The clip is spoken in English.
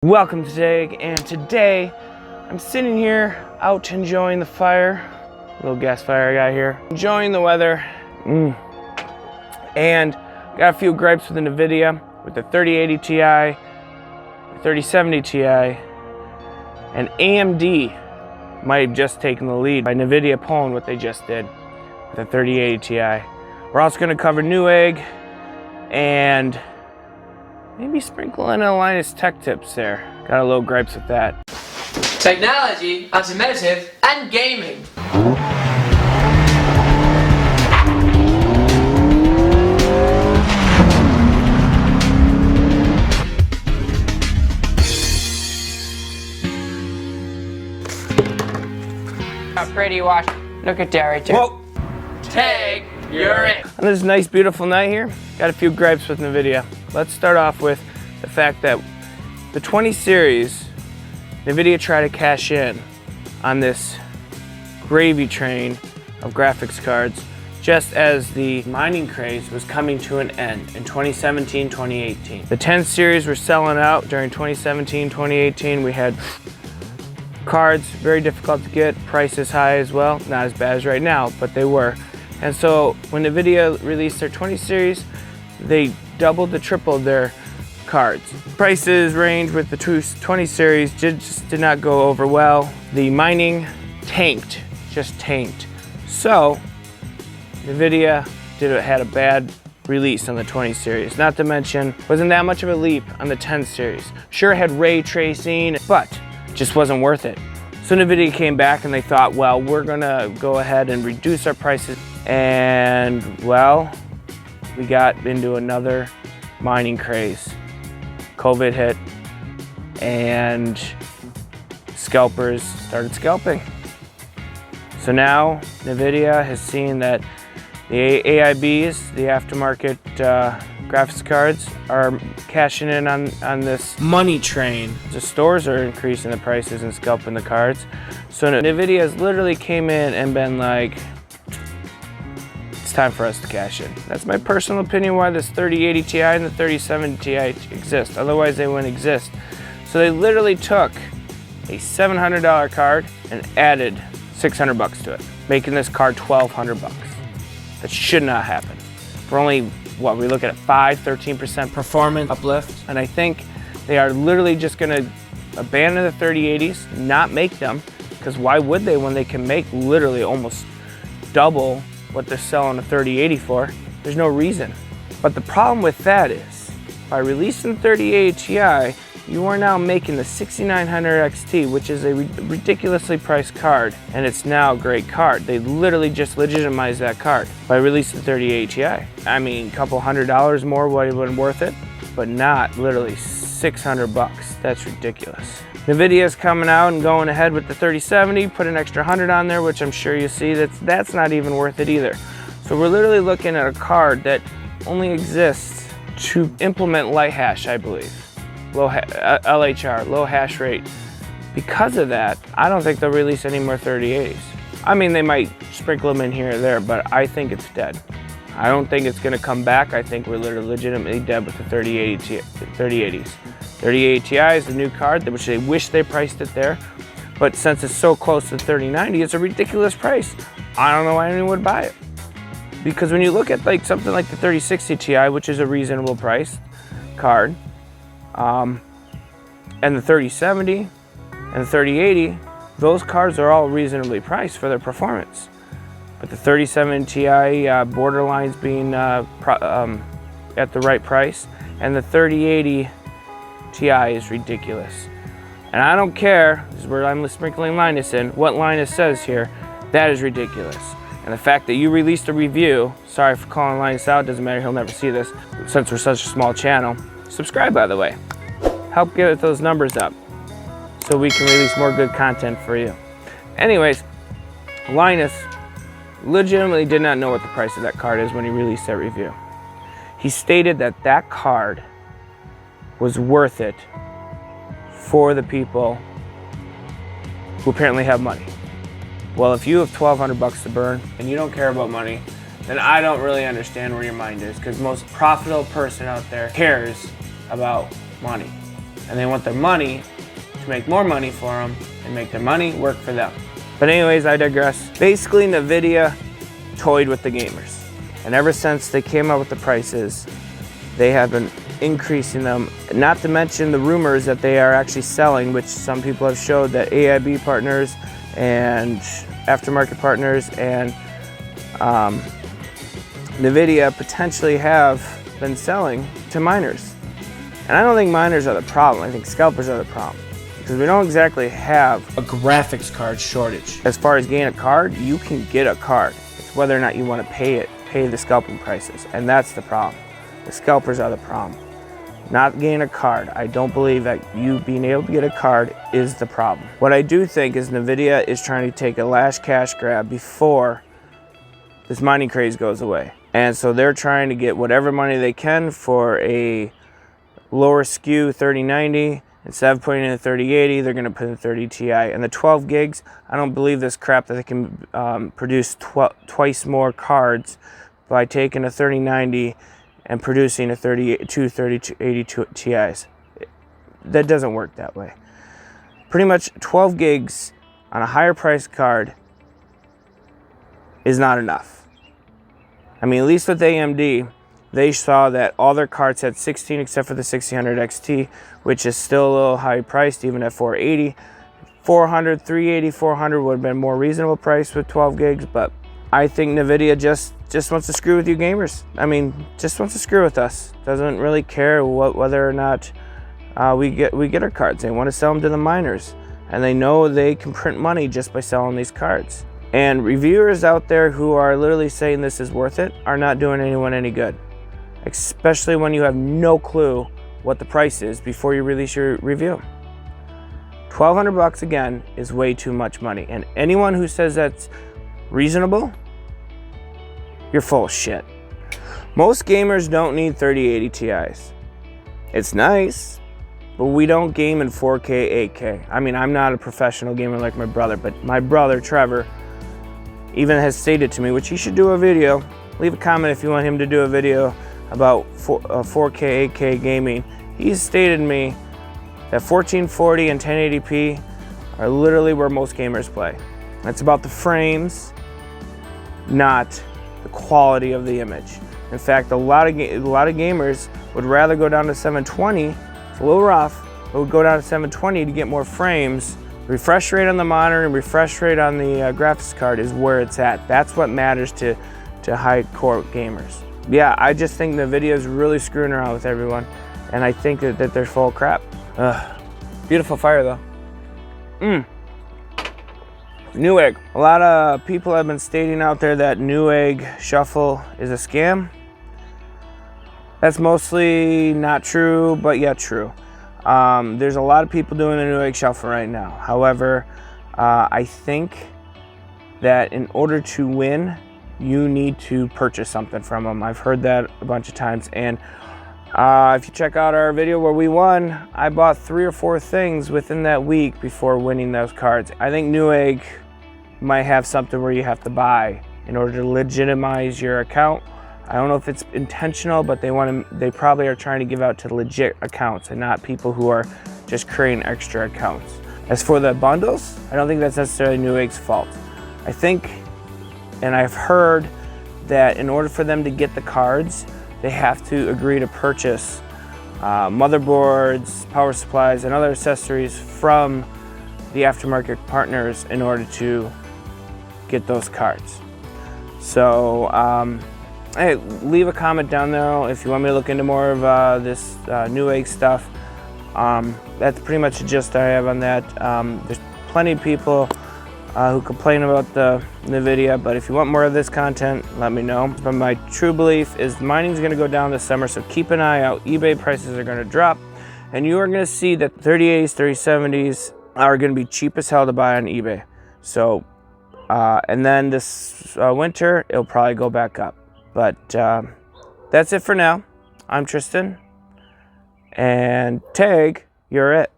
Welcome to Newegg, and today I'm sitting here out enjoying the fire, little gas fire I got here, enjoying the weather, and got a few gripes with the Nivida, with the 3080 Ti, the 3070 Ti, and AMD might have just taken the lead by Nvidia pulling what they just did with the 3080 Ti. We're also going to cover Newegg and maybe sprinkle in a Linus tech tips there. Got a little gripes with that. Technology, automotive, and gaming. How pretty you watch. Look at Derry too. Whoa! Tag, you're it. On this nice, beautiful night here, got a few gripes with Nvidia. Let's start off with the fact that the 20 series, Nvidia tried to cash in on this gravy train of graphics cards just as the mining craze was coming to an end in 2017, 2018. The 10 series were selling out during 2017, 2018. We had cards very difficult to get, prices high as well, not as bad as right now, but they were. And so when Nvidia released their 20 series, they doubled to tripled their cards. Prices range with the 20 series just did not go over well. The mining tanked, just tanked. So Nvidia had a bad release on the 20 series. Not to mention, wasn't that much of a leap on the 10 series. Sure, it had ray tracing, but just wasn't worth it. So Nvidia came back and they thought, well, we're gonna go ahead and reduce our prices. And well, we got into another mining craze. COVID hit and scalpers started scalping. So now Nvidia has seen that the AIBs, the aftermarket graphics cards, are cashing in on this money train. The stores are increasing the prices and scalping the cards. So Nvidia has literally came in and been like, it's time for us to cash in. That's my personal opinion why this 3080 Ti and the 3070 Ti exist. Otherwise they wouldn't exist. So they literally took a $700 card and added $600 to it, making this card $1,200. That should not happen. For only, what, we look at a 13% performance uplift. And I think they are literally just gonna abandon the 3080s, not make them, because why would they when they can make literally almost double what they're selling a 3080 for? There's no reason. But the problem with that is, by releasing the 3080 Ti, you are now making the 6900 XT, which is a ridiculously priced card, and it's now a great card. They literally just legitimized that card by releasing the 3080 Ti. I mean, a couple $100 more would have been worth it, but not literally $600. That's ridiculous. Nvidia is coming out and going ahead with the 3070, put an extra 100 on there, which I'm sure you see that's not even worth it either. So we're literally looking at a card that only exists to implement light hash, I believe. LHR, low hash rate. Because of that, I don't think they'll release any more 3080s. I mean, they might sprinkle them in here or there, but I think it's dead. I don't think it's gonna come back. I think we're literally legitimately dead with the 3080s. 3080 Ti is the new card, which they wish they priced it there. But since it's so close to the 3090, it's a ridiculous price. I don't know why anyone would buy it. Because when you look at like something like the 3060 Ti, which is a reasonable price card, and the 3070 and the 3080, those cards are all reasonably priced for their performance. But the 3070 Ti borderlines being at the right price, and the 3080 Ti is ridiculous. And I don't care, this is where I'm sprinkling Linus in, what Linus says here, that is ridiculous. And the fact that you released a review, sorry for calling Linus out, doesn't matter, he'll never see this, since we're such a small channel. Subscribe, by the way. Help get those numbers up so we can release more good content for you. Anyways, Linus legitimately did not know what the price of that card is when he released that review. He stated that that card was worth it for the people who apparently have money. Well, if you have $1,200 to burn and you don't care about money, then I don't really understand where your mind is, because the most profitable person out there cares about money. and they want their money to make more money for them and make their money work for them. But anyways, I digress. Basically, Nvidia toyed with the gamers. And ever since they came out with the prices, they have been increasing them. Not to mention the rumors that they are actually selling, which some people have showed that AIB partners and aftermarket partners and Nvidia potentially have been selling to miners. And I don't think miners are the problem. I think scalpers are the problem. Because we don't exactly have a graphics card shortage. As far as getting a card, you can get a card. It's whether or not you want to pay the scalping prices. And that's the problem. The scalpers are the problem. Not getting a card. I don't believe that you being able to get a card is the problem. What I do think is Nvidia is trying to take a last cash grab before this mining craze goes away. And so they're trying to get whatever money they can for a lower SKU 3090. Instead of putting in a 3080, they're going to put in 30 Ti. And the 12 gigs, I don't believe this crap that they can produce twice more cards by taking a 3090 and producing two 3080 Ti's. That doesn't work that way. Pretty much 12 gigs on a higher price card is not enough. I mean, at least with AMD, they saw that all their cards had 16 except for the 1600 XT, which is still a little high priced even at 480. 400, 380, 400 would have been more reasonable price with 12 gigs, but I think Nvidia just wants to screw with you gamers. I mean, just wants to screw with us. Doesn't really care whether or not we get our cards. They want to sell them to the miners, and they know they can print money just by selling these cards. And reviewers out there who are literally saying this is worth it are not doing anyone any good. Especially when you have no clue what the price is before you release your review. $1,200 again is way too much money. And anyone who says that's reasonable, you're full of shit. Most gamers don't need 3080 Ti's. It's nice, but we don't game in 4K, 8K. I mean, I'm not a professional gamer like my brother, but my brother, Trevor, even has stated to me, which he should do a video. Leave a comment if you want him to do a video about 4K, 8K gaming. He's stated to me that 1440 and 1080p are literally where most gamers play. It's about the frames, not the quality of the image. In fact, a lot of gamers would rather go down to 720. It's a little rough, but would go down to 720 to get more frames. Refresh rate on the monitor and refresh rate on the graphics card is where it's at. That's what matters to high-core gamers. Yeah, I just think Nvidia is really screwing around with everyone, and I think that they're full of crap. Beautiful fire though. Newegg. A lot of people have been stating out there that Newegg Shuffle is a scam. That's mostly not true, but yeah, true. There's a lot of people doing the Newegg Shuffle right now. However, I think that in order to win, you need to purchase something from them. I've heard that a bunch of times, and if you check out our video where we won, I bought 3 or 4 things within that week before winning those cards. I think Newegg might have something where you have to buy in order to legitimize your account. I don't know if it's intentional, but they probably are trying to give out to legit accounts and not people who are just creating extra accounts. As for the bundles, I don't think that's necessarily Newegg's fault. I think, and I've heard that in order for them to get the cards, they have to agree to purchase motherboards, power supplies, and other accessories from the aftermarket partners in order to get those cards. So, hey, leave a comment down there if you want me to look into more of this Newegg stuff. That's pretty much the gist I have on that. There's plenty of people who complain about the Nvidia, but if you want more of this content, let me know. But my true belief is mining's going to go down this summer, so keep an eye out. eBay prices are going to drop, and you are going to see that 3080s, 3070s are going to be cheap as hell to buy on eBay. So, and then this winter, it'll probably go back up. But that's it for now. I'm Tristan, and Tag, you're it.